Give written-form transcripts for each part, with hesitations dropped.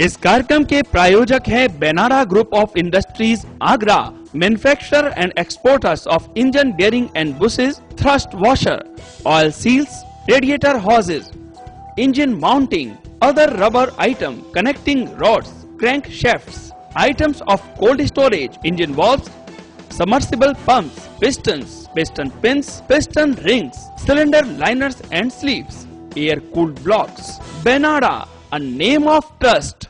इस कार्यक्रम के प्रायोजक है Benara group of industries Agra, manufacturer and exporters of engine bearing and bushes, thrust washer, oil seals, radiator hoses, engine mounting, other rubber item, connecting rods, crankshafts, items of cold storage, engine valves, submersible pumps, pistons, piston pins, piston rings, cylinder liners and sleeves, air-cooled blocks. Benada, a name of trust.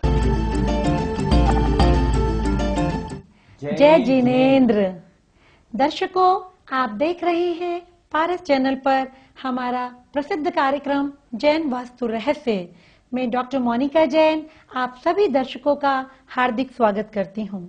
जय जिनेंद्र। दर्शकों, आप देख रहे हैं पारस channel पर हमारा प्रसिद्ध कार्यक्रम जैन वास्तु रहस्य। मैं डॉक्टर मोनिका जैन आप सभी दर्शकों का हार्दिक स्वागत करती हूँ।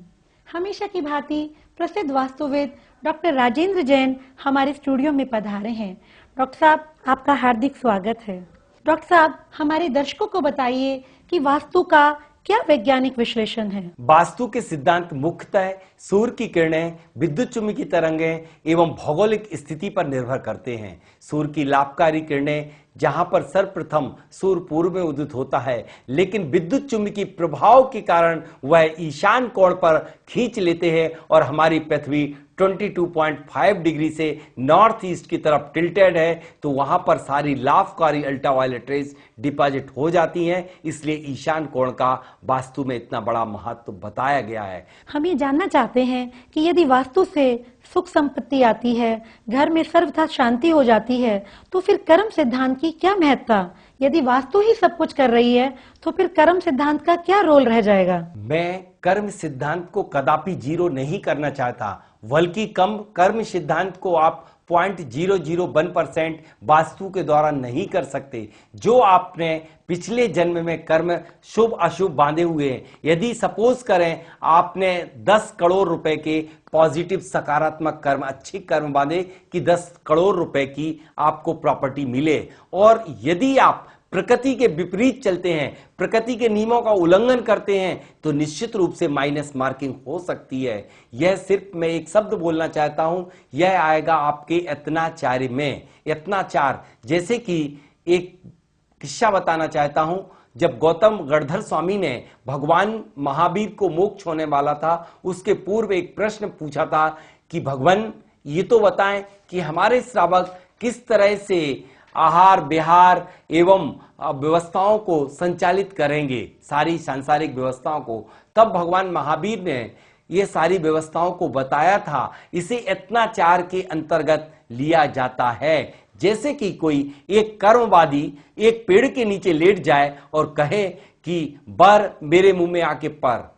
हमेशा की भांति प्रसिद्ध वास्तुविद डॉक्टर राजेंद्र जैन हमारे स्टूडियो में पधारे हैं। डॉक्टर साहब, आपका हार्दिक स्वागत है। डॉक्टर साहब, हमारे दर्शकों को बताइए कि वास्तु का क्या वैज्ञानिक विश्लेषण है? वास्तु के सिद्धांत मुख्यतः सूर्य की किरणें, विद्युत चुम्बकीय तरंगें एवं भौगोलिक स्थिति पर निर्भर करते हैं। सूर्य की लाभकारी किरणें जहां पर सर्वप्रथम सूर्य पूर्व में उदित होता है, लेकिन विद्युत चुम्बकीय प्रभाव के कारण वह ईशान कोण पर खींच लेते हैं और हमारी पृथ्वी 22.5 डिग्री से नॉर्थ ईस्ट की तरफ टिल्टेड है, तो वहां पर सारी लाभकारी अल्ट्रावायलेट रेज डिपॉजिट हो जाती हैं। इसलिए ईशान कोण का वास्तु में इतना बड़ा महत्व बताया गया है। हम ये जानना चाहते हैं कि यदि वास्तु से सुख संपत्ति आती है, घर में सर्वथा शांति हो जाती है, तो फिर कर्म सिद्धांत की क्या महत्ता? यदि वास्तु ही सब कुछ कर रही है, तो फिर कर्म सिद्धांत का क्या रोल रह जाएगा? मैं कर्म सिद्धांत को कदापि जीरो नहीं करना चाहता, बल्कि कम कर्म सिद्धांत को आप 0.001% वास्तु के द्वारा नहीं कर सकते। जो आपने पिछले जन्म में कर्म शुभ अशुभ बांधे हुए हैं, यदि सपोज करें आपने 10 करोड़ रुपए के पॉजिटिव सकारात्मक कर्म, अच्छी कर्म बांधे कि 10 करोड़ रुपए की आपको प्रॉपर्टी मिले, और यदि आप प्रकृति के विपरीत चलते हैं, प्रकृति के नियमों का उल्लंघन करते हैं, तो निश्चित रूप से माइनस मार्किंग हो सकती है। यह सिर्फ मैं एक शब्द बोलना चाहता हूं, यह आएगा आपके यत्नाचार्य में। यत्नाचार, जैसे कि एक किस्सा बताना चाहता हूं। जब गौतम गणधर स्वामी ने भगवान महावीर को मोक्ष होने वाला था, उसके पूर्व एक प्रश्न पूछा था कि भगवान ये तो बताएं कि हमारे श्रावक किस तरह से आहार विहार एवं व्यवस्थाओं को संचालित करेंगे, सारी सांसारिक व्यवस्थाओं को। तब भगवान महावीर ने ये सारी व्यवस्थाओं को बताया था। इसे यत्नाचार के अंतर्गत लिया जाता है। जैसे कि कोई एक कर्मवादी एक पेड़ के नीचे लेट जाए और कहे कि बर मेरे मुंह में आके पर,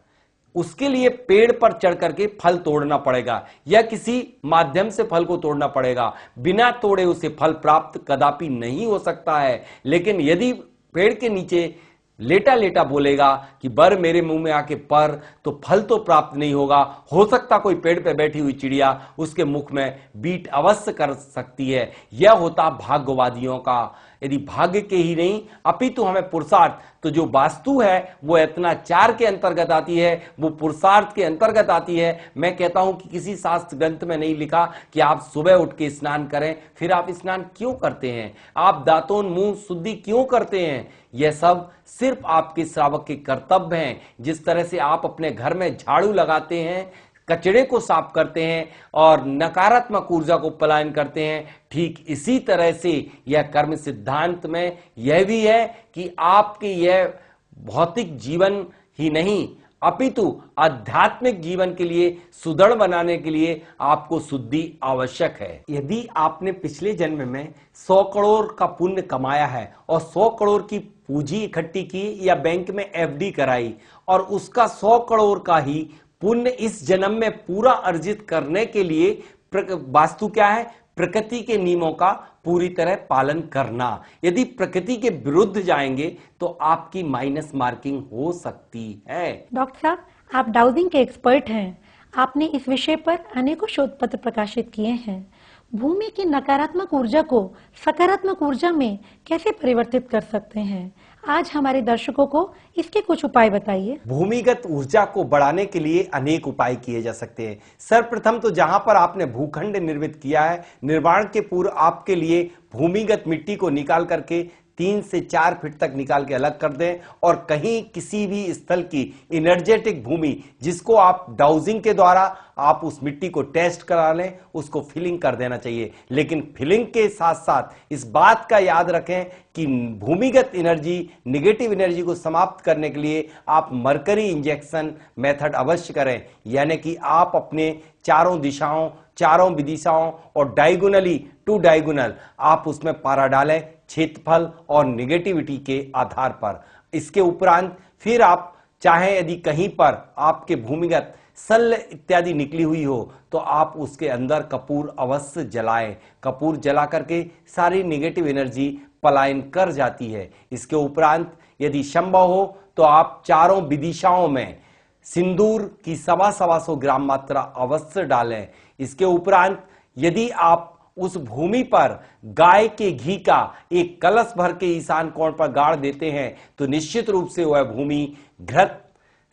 उसके लिए पेड़ पर चढ़ करके फल तोड़ना पड़ेगा या किसी माध्यम से फल को तोड़ना पड़ेगा। बिना तोड़े उसे फल प्राप्त कदापि नहीं हो सकता है। लेकिन यदि पेड़ के नीचे लेटा लेटा बोलेगा कि बर मेरे मुंह में आके पर, तो फल तो प्राप्त नहीं होगा। हो सकता कोई पेड़ पे बैठी हुई चिड़िया उसके मुख में बीट अवश्य कर सकती है। यह होता भाग्यवादियों का। यदि भाग्य के ही नहीं अपितु हमें पुरुषार्थ, तो जो वास्तु है वो यत्नाचार के अंतर्गत आती है, वो पुरुषार्थ के अंतर्गत आती है। मैं कहता हूं कि किसी शास्त्र ग्रंथ में नहीं लिखा कि आप सुबह उठ के स्नान करें। फिर आप स्नान क्यों करते हैं? आप दांतों मुंह शुद्धि क्यों करते हैं? यह सब सिर्फ आपके श्रावक के कर्तव्य हैं। जिस तरह से आप अपने घर में झाड़ू लगाते हैं, कचरे को साफ करते हैं और नकारात्मक ऊर्जा को पलायन करते हैं, ठीक इसी तरह से यह कर्म सिद्धांत में यह भी है कि आपके यह भौतिक जीवन ही नहीं अपितु आध्यात्मिक जीवन के लिए सुदृढ़ बनाने के लिए आपको शुद्धि आवश्यक है। यदि आपने पिछले जन्म में 100 करोड़ का पुण्य कमाया है और 100 करोड़ की पूंजी इकट्ठी की या बैंक में एफडी कराई, और उसका 100 करोड़ का ही पुण्य इस जन्म में पूरा अर्जित करने के लिए वास्तु क्या है? प्रकृति के नियमों का पूरी तरह पालन करना। यदि प्रकृति के विरुद्ध जाएंगे तो आपकी माइनस मार्किंग हो सकती है। डॉक्टर साहब, आप डाउजिंग के एक्सपर्ट हैं। आपने इस विषय पर अनेकों शोध पत्र प्रकाशित किए हैं। भूमि की नकारात्मक ऊर्जा को सकारात्मक ऊर्जा में कैसे परिवर्तित कर सकते हैं? आज हमारे दर्शकों को इसके कुछ उपाय बताइए। भूमिगत ऊर्जा को बढ़ाने के लिए अनेक उपाय किए जा सकते हैं। सर्वप्रथम तो जहां पर आपने भूखंड निर्मित किया है, निर्माण के पूर्व आपके लिए भूमिगत मिट्टी को निकाल करके 3 से 4 फीट तक निकाल के अलग कर दें और कहीं किसी भी स्थल की एनर्जेटिक भूमि जिसको आप डाउजिंग के द्वारा आप उस मिट्टी को टेस्ट करा लें, उसको फिलिंग कर देना चाहिए। लेकिन फिलिंग के साथ साथ इस बात का याद रखें कि भूमिगत एनर्जी, नेगेटिव एनर्जी को समाप्त करने के लिए आप मरकरी इंजेक्शन मेथड अवश्य करें, यानी कि आप अपने चारों दिशाओं, चारों विदिशाओं और डायगोनली टू डायगोनल आप उसमें पारा डालें क्षेत्रफल और नेगेटिविटी के आधार पर। इसके उपरांत फिर आप चाहे यदि कहीं पर आपके भूमिगत सल इत्यादि निकली हुई हो तो आप उसके अंदर कपूर अवश्य जलाएं। कपूर जला करके सारी नेगेटिव एनर्जी पलायन कर जाती है। इसके उपरांत यदि संभव हो तो आप चारों विदिशाओं में सिंदूर की 125 ग्राम मात्रा अवश्य डालें। इसके उपरांत यदि आप उस भूमि पर गाय के घी का एक कलश भर के ईशान कोण पर गाड़ देते हैं तो निश्चित रूप से वह भूमि घृत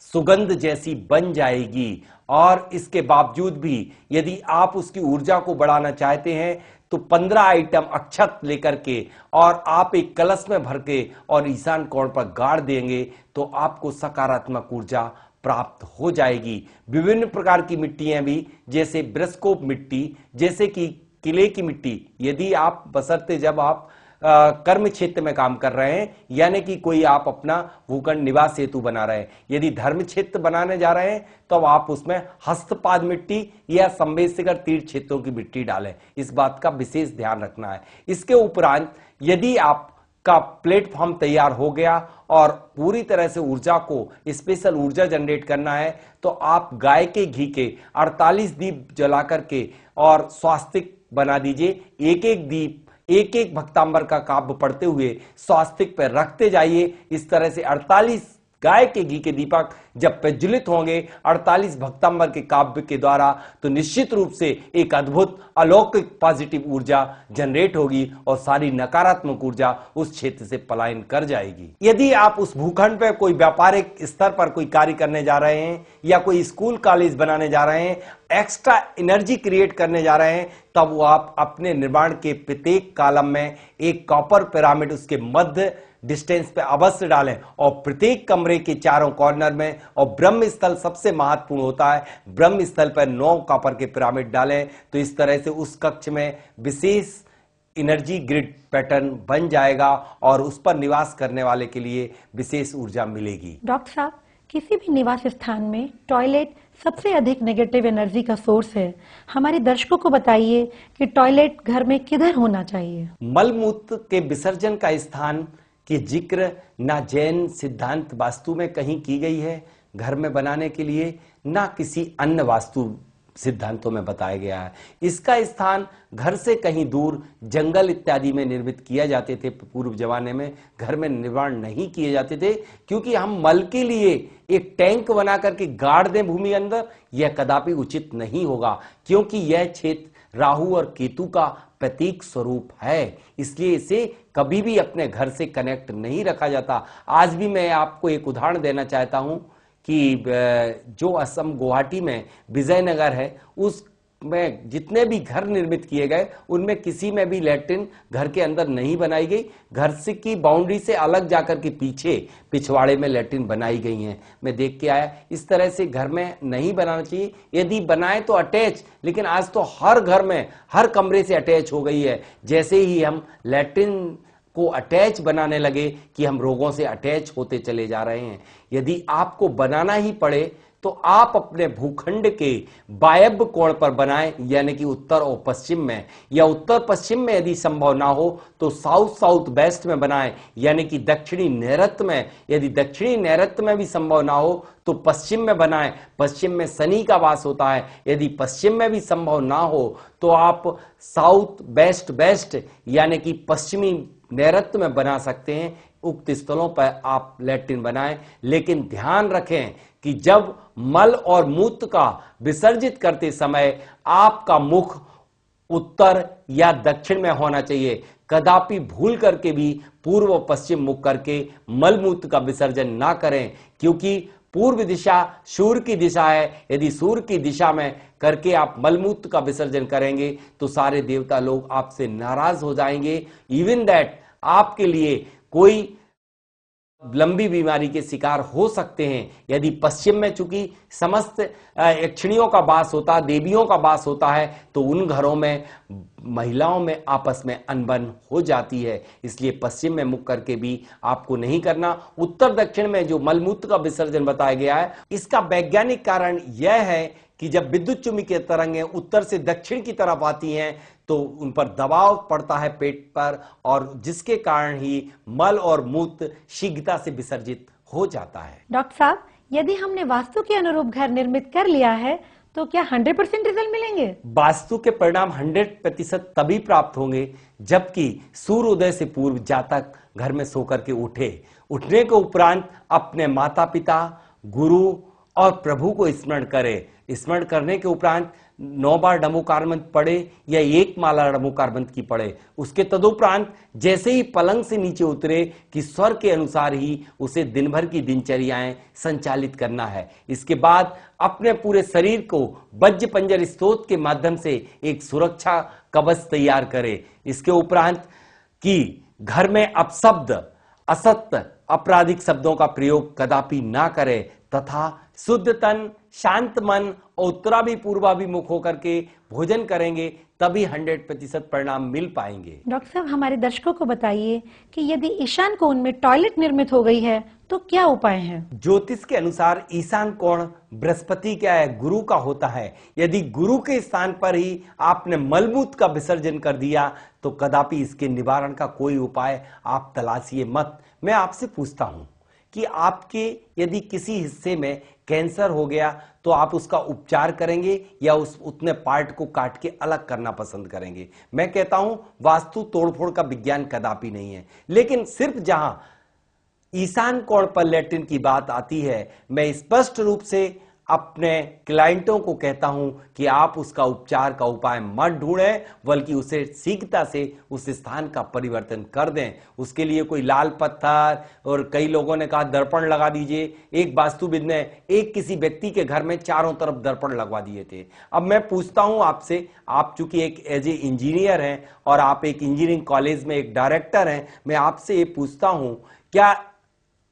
सुगंध जैसी बन जाएगी। और इसके बावजूद भी यदि आप उसकी ऊर्जा को बढ़ाना चाहते हैं तो 15 आइटम अक्षत लेकर के और आप एक कलश में भर के और ईशान कोण पर गाड़ देंगे तो आपको सकारात्मक ऊर्जा प्राप्त हो जाएगी। विभिन्न प्रकार की मिट्टियां भी, जैसे ब्रस्कोप मिट्टी, जैसे कि किले की मिट्टी, यदि आप बशर्ते जब आप कर्म क्षेत्र में काम कर रहे हैं, यानी कि कोई आप अपना भूखंड निवास हेतु बना रहे हैं, यदि धर्म क्षेत्र बनाने जा रहे हैं तो आप उसमें हस्तपाद मिट्टी या संवेशिकर तीर्थ क्षेत्रों की मिट्टी डालें। इस बात का विशेष ध्यान रखना है। इसके उपरांत यदि आप का प्लेटफॉर्म तैयार हो गया और पूरी तरह से ऊर्जा को, स्पेशल ऊर्जा जनरेट करना है तो आप गाय के घी के 48 दीप जला करके और स्वास्तिक बना दीजिए। एक एक दीप, एक एक भक्तांबर का काव्य पढ़ते हुए स्वास्तिक पर रखते जाइए। इस तरह से 48 गाय के घी के दीपक जब प्रज्वलित होंगे 48 भक्तांबर के काव्य के द्वारा, तो निश्चित रूप से एक अद्भुत अलौकिक पॉजिटिव ऊर्जा जनरेट होगी और सारी नकारात्मक ऊर्जा उस क्षेत्र से पलायन कर जाएगी। यदि आप उस भूखंड पर कोई व्यापारिक स्तर पर कोई कार्य करने जा रहे हैं या कोई स्कूल कॉलेज बनाने जा रहे हैं, एक्स्ट्रा एनर्जी क्रिएट करने जा रहे हैं, तब वो आप अपने निर्माण के प्रत्येक कॉलम में एक कॉपर पिरामिड उसके मध्य डिस्टेंस पे अवश्य डालें और प्रत्येक कमरे के चारों कॉर्नर में, और ब्रह्म स्थल सबसे महत्वपूर्ण होता है, ब्रह्म स्थल पर 9 कॉपर के पिरामिड डालें। तो इस तरह से उस कक्ष में विशेष एनर्जी ग्रिड पैटर्न बन जाएगा और उस पर निवास करने वाले के लिए विशेष ऊर्जा मिलेगी। डॉक्टर साहब, किसी भी निवास स्थान में टॉयलेट सबसे अधिक नेगेटिव एनर्जी का सोर्स है। हमारे दर्शकों को बताइए कि टॉयलेट घर में किधर होना चाहिए। मलमूत्र के विसर्जन का स्थान की जिक्र ना जैन सिद्धांत वास्तु में कहीं की गई है घर में बनाने के लिए, ना किसी अन्य वास्तु सिद्धांतों में बताया गया है। इसका स्थान घर से कहीं दूर जंगल इत्यादि में निर्मित किया जाते थे। पूर्व जमाने में घर में निर्माण नहीं किए जाते थे, क्योंकि हम मल के लिए एक टैंक बना करके गाड़ दें भूमि अंदर, यह कदापि उचित नहीं होगा, क्योंकि यह क्षेत्र राहु और केतु का प्रतीक स्वरूप है। इसलिए इसे कभी भी अपने घर से कनेक्ट नहीं रखा जाता। आज भी मैं आपको एक उदाहरण देना चाहता हूं कि जो असम गुवाहाटी में विजयनगर है, उसमें जितने भी घर निर्मित किए गए उनमें किसी में भी लैट्रिन घर के अंदर नहीं बनाई गई। घर से की बाउंड्री से अलग जाकर के पीछे पिछवाड़े में लैट्रिन बनाई गई हैं। मैं देख के आया, इस तरह से घर में नहीं बनाना चाहिए। यदि बनाए तो अटैच, लेकिन आज तो हर घर में हर कमरे से अटैच हो गई है। जैसे ही हम लैट्रिन को अटैच बनाने लगे कि हम रोगों से अटैच होते चले जा रहे हैं। यदि आपको बनाना ही पड़े तो आप अपने भूखंड के वायव्य कोण पर बनाएं, यानी कि उत्तर और पश्चिम में, या उत्तर पश्चिम में यदि संभव ना हो तो साउथ साउथ वेस्ट में बनाएं, यानी कि दक्षिणी नैऋत्य में। यदि दक्षिणी नैऋत्य में भी संभव ना हो तो पश्चिम में बनाएं। पश्चिम में शनि का वास होता है। यदि पश्चिम में भी संभव ना हो तो आप साउथ वेस्ट वेस्ट यानी कि पश्चिमी नैऋत्य में बना सकते हैं। उक्त स्थलों पर आप लैट्रिन बनाएं, लेकिन ध्यान रखें कि जब मल और मूत्र का विसर्जित करते समय आपका मुख उत्तर या दक्षिण में होना चाहिए। कदापि भूल करके भी पूर्व पश्चिम मुख करके मल मूत्र का विसर्जन ना करें, क्योंकि पूर्व दिशा सूर्य की दिशा है। यदि सूर्य की दिशा में करके आप मलमूत्र का विसर्जन करेंगे तो सारे देवता लोग आपसे नाराज हो जाएंगे। इवन दैट आपके लिए कोई लंबी बीमारी के शिकार हो सकते हैं। यदि पश्चिम में चूंकि समस्त यक्षिणियों का वास होता है, देवियों का वास होता है, तो उन घरों में महिलाओं में आपस में अनबन हो जाती है। इसलिए पश्चिम में मुख करके भी आपको नहीं करना। उत्तर दक्षिण में जो मलमूत्र का विसर्जन बताया गया है, इसका वैज्ञानिक कारण यह है कि जब विद्युत चुम्बकीय तरंगें उत्तर से दक्षिण की तरफ आती हैं तो उन पर दबाव पड़ता है पेट पर, और जिसके कारण ही मल और मूत्र शीघ्रता से विसर्जित हो जाता है। डॉक्टर साहब, यदि हमने वास्तु के अनुरूप घर निर्मित कर लिया है तो क्या 100% रिजल्ट मिलेंगे? वास्तु के परिणाम 100% तभी प्राप्त होंगे जबकि सूर्योदय से पूर्व जातक घर में सोकर के उठने के उपरांत अपने माता पिता, गुरु और प्रभु को स्मरण करे। स्मरण करने के उपरांत 9 बार नमोकार मंत्र पढ़े या 1 माला नमोकार मंत्र की पढ़े। उसके तदुपरांत जैसे ही पलंग से नीचे उतरे कि स्वर के अनुसार ही उसे दिन भर की दिनचर्याएं संचालित करना है। इसके बाद अपने पूरे शरीर को वज्र पंजर स्तोत्र के माध्यम से एक सुरक्षा कवच तैयार करे। इसके उपरांत कि घर में अपशब्द, असत्य, आपराधिक शब्दों का प्रयोग कदापि ना करे तथा शुद्ध तन, शांत मन और उत्तराभि पूर्वाभिमुख होकर के भोजन करेंगे, तभी 100% परिणाम मिल पाएंगे। डॉक्टर साहब, हमारे दर्शकों को बताइए कि यदि ईशान कोण में टॉयलेट निर्मित हो गई है तो क्या उपाय है? ज्योतिष के अनुसार ईशान कोण बृहस्पति क्या है, गुरु का होता है। यदि गुरु के स्थान पर ही आपने मलमूत्र का विसर्जन कर दिया तो कदापि इसके निवारण का कोई उपाय आप तलाशिए मत। मैं आपसे पूछता हूं कि आपके यदि किसी हिस्से में कैंसर हो गया तो आप उसका उपचार करेंगे या उतने पार्ट को काट के अलग करना पसंद करेंगे? मैं कहता हूं वास्तु तोड़फोड़ का विज्ञान कदापि नहीं है, लेकिन सिर्फ जहां ईशान कोण पर लैट्रिन की बात आती है, मैं स्पष्ट रूप से अपने क्लाइंटों को कहता हूं कि आप उसका उपचार का उपाय मत ढूंढें, बल्कि उसे शीघ्रता से उस स्थान का परिवर्तन कर दें। उसके लिए कोई लाल पत्थर, और कई लोगों ने कहा दर्पण लगा दीजिए। एक वास्तुविद ने एक किसी व्यक्ति के घर में चारों तरफ दर्पण लगवा दिए थे। अब मैं पूछता हूं आपसे, आप चूंकि एक एज ए इंजीनियर हैं और आप एक इंजीनियरिंग कॉलेज में एक डायरेक्टर हैं, मैं आपसे ये पूछता हूं क्या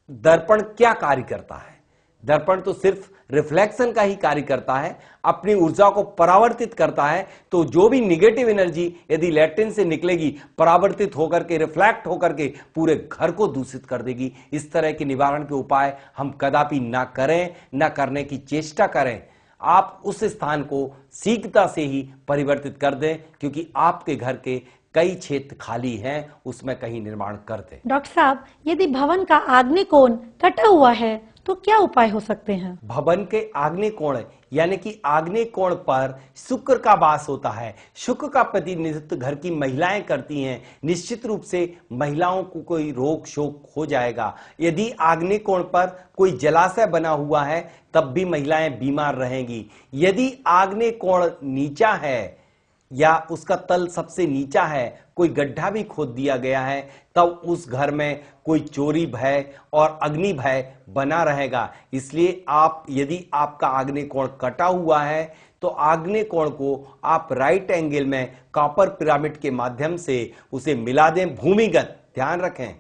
दर्पण क्या कार्य करता है? दर्पण तो सिर्फ रिफ्लेक्शन का ही कार्य करता है, अपनी ऊर्जा को परावर्तित करता है। तो जो भी निगेटिव एनर्जी यदि लैट्रिन से निकलेगी, परावर्तित होकर के, रिफ्लेक्ट होकर के पूरे घर को दूषित कर देगी। इस तरह के निवारण के उपाय हम कदापि ना करें, ना करने की चेष्टा करें। आप उस स्थान को शीघ्रता से ही परिवर्तित कर दें, क्योंकि आपके घर के कई क्षेत्र खाली हैं, उसमें कहीं निर्माण कर दें। डॉक्टर साहब, यदि भवन का आग्नेय कोण कटा हुआ है तो क्या उपाय हो सकते हैं? भवन के आग्नेय कोण यानी कि आग्नेय कोण पर शुक्र का वास होता है। शुक्र का प्रतिनिधित्व घर की महिलाएं करती हैं। निश्चित रूप से महिलाओं को कोई रोग शोक हो जाएगा। यदि आग्नेय कोण पर कोई जलाशय बना हुआ है तब भी महिलाएं बीमार रहेंगी। यदि आग्नेय कोण नीचा है या उसका तल सबसे नीचा है, कोई गड्ढा भी खोद दिया गया है, तब उस घर में कोई चोरी भय और अग्नि भय बना रहेगा। इसलिए आप यदि आपका आग्नेय कोण कटा हुआ है तो आग्नेय कोण को आप राइट एंगल में कॉपर पिरामिड के माध्यम से उसे मिला दें। भूमिगत ध्यान रखें,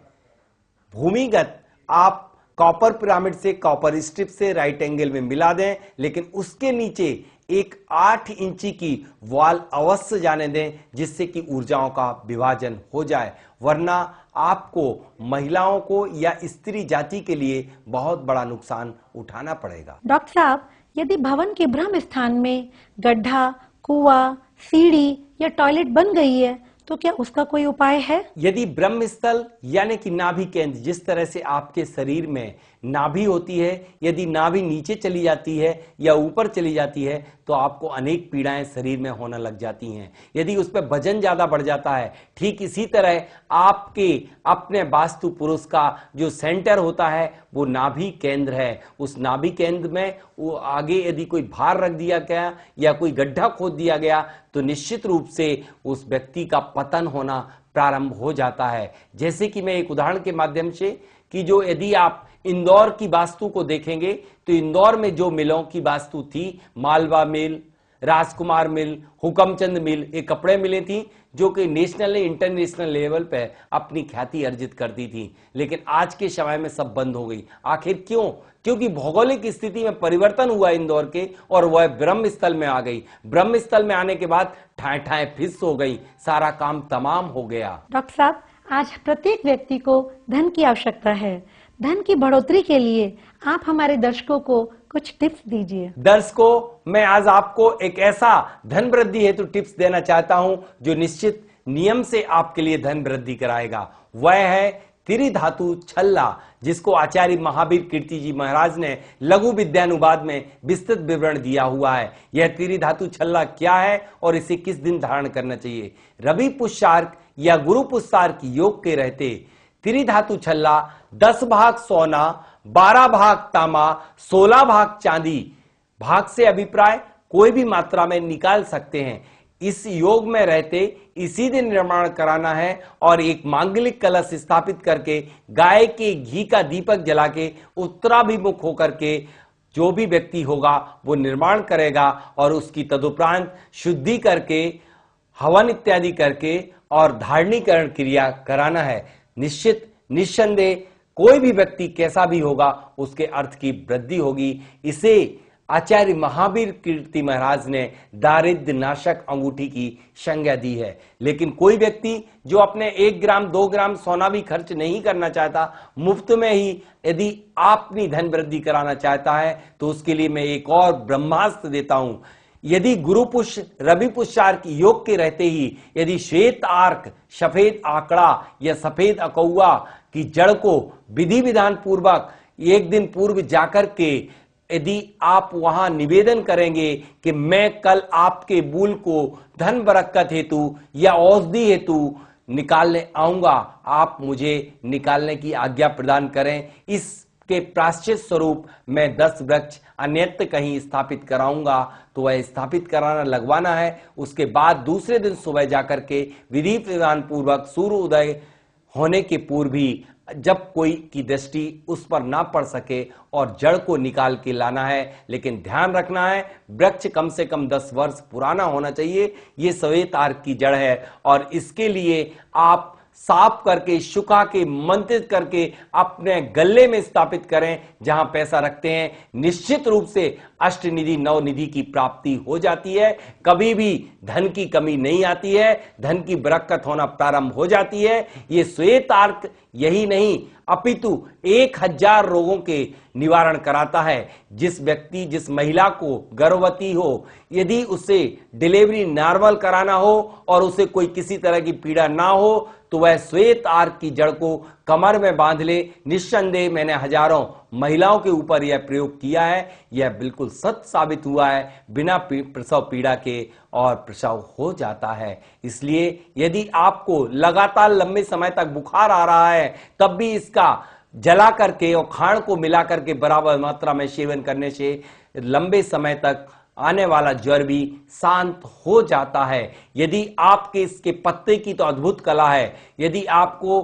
भूमिगत आप कॉपर पिरामिड से, कॉपर स्ट्रिप से राइट एंगल में मिला दें, लेकिन उसके नीचे एक 8 इंची की वॉल अवश्य जाने दें, जिससे कि ऊर्जाओं का विभाजन हो जाए, वरना आपको महिलाओं को या स्त्री जाति के लिए बहुत बड़ा नुकसान उठाना पड़ेगा। डॉक्टर साहब, यदि भवन के ब्रह्म स्थान में गड्ढा, कुआं, सीढ़ी या टॉयलेट बन गई है तो क्या उसका कोई उपाय है? यदि ब्रह्म स्थल यानी कि नाभि केंद्र, जिस तरह से आपके शरीर में नाभि होती है, यदि नाभि नीचे चली जाती है या ऊपर चली जाती है तो आपको अनेक पीड़ाएं शरीर में होने लग जाती हैं। यदि उस पर वजन ज्यादा बढ़ जाता है, ठीक इसी तरह आपके अपने वास्तु पुरुष का जो सेंटर होता है वो नाभि केंद्र है। उस नाभि केंद्र में वो आगे यदि कोई भार रख दिया गया या कोई गड्ढा खोद दिया गया तो निश्चित रूप से उस व्यक्ति का पतन होना प्रारंभ हो जाता है। जैसे कि मैं एक उदाहरण के माध्यम से कि जो यदि आप इंदौर की वास्तु को देखेंगे तो इंदौर में जो मिलों की वास्तु थी, मालवा मिल, राजकुमार मिल, हुकमचंद मिल, ये कपड़े मिलें थी जो कि नेशनल इंटरनेशनल लेवल पे अपनी ख्याति अर्जित करती थी। लेकिन आज के समय में सब बंद हो गई। आखिर क्यों? क्योंकि भौगोलिक स्थिति में परिवर्तन हुआ इंदौर के और वह ब्रह्म स्थल में आ गई। ब्रह्म स्थल में आने के बाद ठाए ठाए फिस हो गई, सारा काम तमाम हो गया। डॉक्टर साहब, आज प्रत्येक व्यक्ति को धन की आवश्यकता है। धन की बढ़ोतरी के लिए आप हमारे दर्शकों को कुछ टिप्स दीजिए। दर्शकों, मैं आज आपको एक ऐसा धन वृद्धि हेतु टिप्स देना चाहता हूं जो निश्चित नियम से आपके लिए धन वृद्धि कराएगा। वह है त्रिधातु छल्ला, जिसको आचार्य महावीर कीर्ति जी महाराज ने लघु विद्यानुवाद में विस्तृत विवरण दिया हुआ है। यह त्रिधातु छल्ला क्या है और इसे किस दिन धारण करना चाहिए? रवि पुष्यार्क या गुरु पुष्यार्क योग के रहते त्रिधातु छल्ला 10 भाग सोना, 12 भाग तांबा, 16 भाग चांदी, भाग से अभिप्राय कोई भी मात्रा में निकाल सकते हैं। इस योग में रहते इसी दिन निर्माण कराना है और एक मांगलिक कलश स्थापित करके गाय के घी का दीपक जला के उत्तराभिमुख होकर के जो भी व्यक्ति होगा वो निर्माण करेगा और उसकी तदुपरांत शुद्धि करके हवन इत्यादि करके और धारणीकरण क्रिया कराना है। निश्चित निस्संदेह कोई भी व्यक्ति कैसा भी होगा उसके अर्थ की वृद्धि होगी। इसे आचार्य महावीर कीर्ति महाराज ने दारिद्र्य नाशक अंगूठी की संज्ञा दी है। लेकिन कोई व्यक्ति जो अपने 1 ग्राम 2 ग्राम सोना भी खर्च नहीं करना चाहता, मुफ्त में ही यदि अपनी धन वृद्धि कराना चाहता है, तो उसके लिए मैं एक और ब्रह्मास्त्र देता हूं। यदि गुरु पुष्य रवि पुष्यार्क योग के रहते ही यदि श्वेत आर्क, सफेद आंकड़ा या सफेद अकौआ की जड़ को विधि विधान पूर्वक 1 दिन पूर्व जाकर के यदि आप वहां निवेदन करेंगे कि मैं कल आपके मूल को धन बरकत हेतु या औषधि हेतु निकालने आऊंगा, आप मुझे निकालने की आज्ञा प्रदान करें। इसके प्रायश्चित स्वरूप मैं 10 वृक्ष अन्यत्र कहीं स्थापित कराऊंगा। तो वह स्थापित कराना लगवाना है। उसके बाद दूसरे दिन सुबह जाकर के विधि विधान पूर्वक सूर्य उदय होने के पूर्व भी जब कोई की दृष्टि उस पर ना पड़ सके और जड़ को निकाल के लाना है। लेकिन ध्यान रखना है, वृक्ष कम से कम 10 वर्ष पुराना होना चाहिए। ये श्वेत आर्क की जड़ है और इसके लिए आप साफ करके सुखा के मंत्रित करके अपने गले में स्थापित करें जहां पैसा रखते हैं। निश्चित रूप से अष्टनिधि नवनिधि की प्राप्ति हो जाती है। कभी भी धन की कमी नहीं आती है, धन की बरकत होना प्रारंभ हो जाती है। ये श्वेत आर्क यही नहीं अपितु 1000 रोगों के निवारण कराता है। जिस व्यक्ति जिस महिला को गर्भवती हो, यदि उसे डिलीवरी नॉर्मल कराना हो और उसे कोई किसी तरह की पीड़ा ना हो, तो वह श्वेत आर्क की जड़ को कमर में बांध ले। निस्संदेह मैंने हजारों महिलाओं के ऊपर यह प्रयोग किया है, यह बिल्कुल सत्य साबित हुआ है। बिना प्रसव पीड़ा के और प्रसव हो जाता है। इसलिए यदि आपको लगातार लंबे समय तक बुखार आ रहा है, तब भी इसका जला करके और खांड को मिला करके बराबर मात्रा में सेवन करने से लंबे समय तक आने वाला ज्वर भी शांत हो जाता है। यदि आपके इसके पत्ते की तो अद्भुत कला है। यदि आपको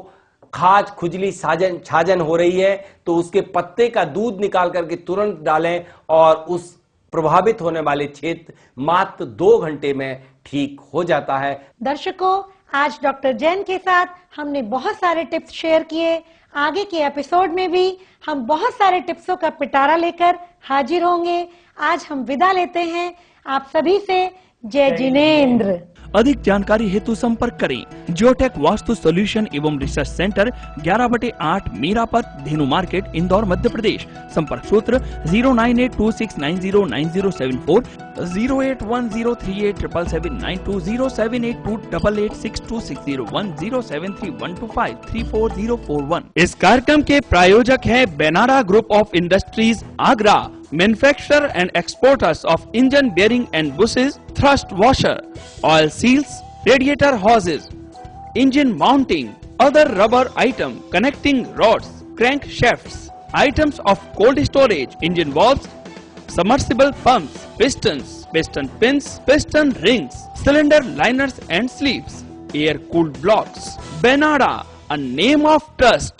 खाज खुजली छाजन हो रही है तो उसके पत्ते का दूध निकाल करके तुरंत डालें और उस प्रभावित होने वाले क्षेत्र मात्र 2 घंटे में ठीक हो जाता है। दर्शकों, आज डॉक्टर जैन के साथ हमने बहुत सारे टिप्स शेयर किए। आगे के एपिसोड में भी हम बहुत सारे टिप्सों का पिटारा लेकर हाजिर होंगे। आज हम विदा लेते हैं आप सभी से। जय जिनेंद्र। अधिक जानकारी हेतु संपर्क करें जियोटेक वास्तु सॉल्यूशन एवं रिसर्च सेंटर 11/8 मीरापत, धेनु मार्केट, इंदौर, मध्य प्रदेश। संपर्क सूत्र 09826909074, 08103877792, 07828862601, 07312534041। इस कार्यक्रम के प्रायोजक हैं Benara group of industries Agra, manufacturer and exporters of engine bearing and buses, thrust washer, oil seals, radiator hoses, engine mounting, other rubber item, connecting rods, crankshafts, items of cold storage, engine valves, submersible pumps, pistons, piston pins, piston rings, cylinder liners and sleeves, air cooled blocks. Benara, a name of trust.